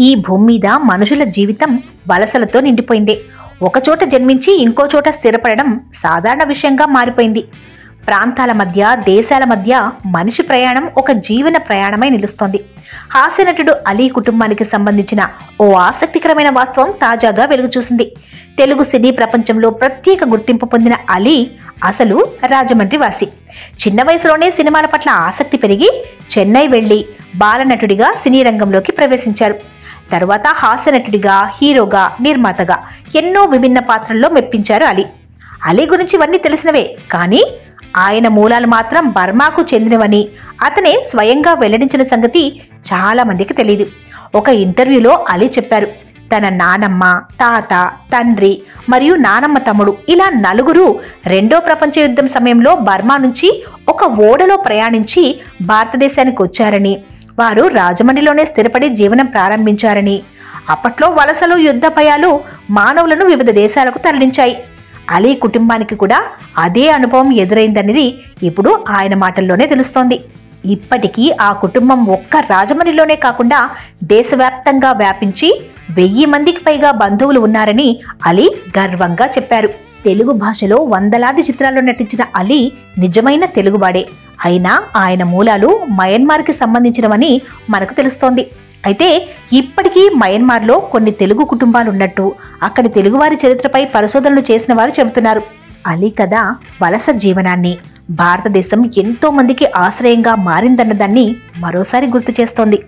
ఈ భూమి మీద మనుషుల జీవితం వలసలతో నిండిపోయింది. ఒకచోట జన్మించి ఇంకో చోట స్థిరపడడం సాధారణ విషయంగా మారిపోయింది. ప్రాంతాల మధ్య, దేశాల మధ్య మనిషి ప్రయాణం ఒక జీవన ప్రయాణమై నిలుస్తోంది. హాస్యనటుడు అలీ కుటుంబానికి సంబంధించిన ఓ ఆసక్తికరమైన వాస్తవం తాజాగా వెలుగు చూసింది. తెలుగు సినీ ప్రపంచంలో ప్రత్యేక గుర్తింపు పొందిన అలీ అసలు రాజమండ్రి వాసి. చిన్న వయసులోనే సినిమాల పట్ల ఆసక్తి పెరిగి చెన్నై వెళ్లి బాలనటుడిగా సినీ రంగంలోకి ప్రవేశించారు. తరువాత హాస్యనటుడిగా, హీరోగా, నిర్మాతగా ఎన్నో విభిన్న పాత్రల్లో మెప్పించారు అలీ. అలీ గురించి ఇవన్నీ తెలిసినవే, కానీ ఆయన మూలాలు మాత్రం బర్మాకు చెందినవని అతనే స్వయంగా వెల్లడించిన సంగతి చాలా మందికి తెలియదు. ఒక ఇంటర్వ్యూలో అలీ చెప్పారు, తన నానమ్మ, తాత, తండ్రి మరియు నానమ్మ తమ్ముడు ఇలా నలుగురు రెండో ప్రపంచ యుద్ధం సమయంలో బర్మా నుంచి ఒక ఓడలో ప్రయాణించి భారతదేశానికి వచ్చారని, వారు రాజమండ్రిలోనే స్థిరపడి జీవనం ప్రారంభించారని, అప్పట్లో వలసలు, యుద్ధ భయాలు మానవులను వివిధ దేశాలకు తరలించాయి. అలీ కుటుంబానికి కూడా అదే అనుభవం ఎదురైందనేది ఇప్పుడు ఆయన మాటల్లోనే తెలుస్తోంది. ఇప్పటికీ ఆ కుటుంబం ఒక్క రాజమండ్రిలోనే కాకుండా దేశవ్యాప్తంగా వ్యాపించి 1000 మందికి పైగా బంధువులు ఉన్నారని అలీ గర్వంగా చెప్పారు. తెలుగు భాషలో వందలాది చిత్రాల్లో నటించిన అలీ నిజమైన తెలుగువాడే. అయినా ఆయన మూలాలు మయన్మార్కి సంబంధించినవని మనకు తెలుస్తోంది. అయితే ఇప్పటికీ మయన్మార్లో కొన్ని తెలుగు కుటుంబాలున్నట్టు అక్కడి తెలుగువారి చరిత్రపై పరిశోధనలు చేసిన వారు చెబుతున్నారు. అలీ కథ వలస జీవనాన్ని, భారతదేశం ఎంతో మందికి ఆశ్రయంగా మారిందన్నదాన్ని మరోసారి గుర్తు చేస్తోంది.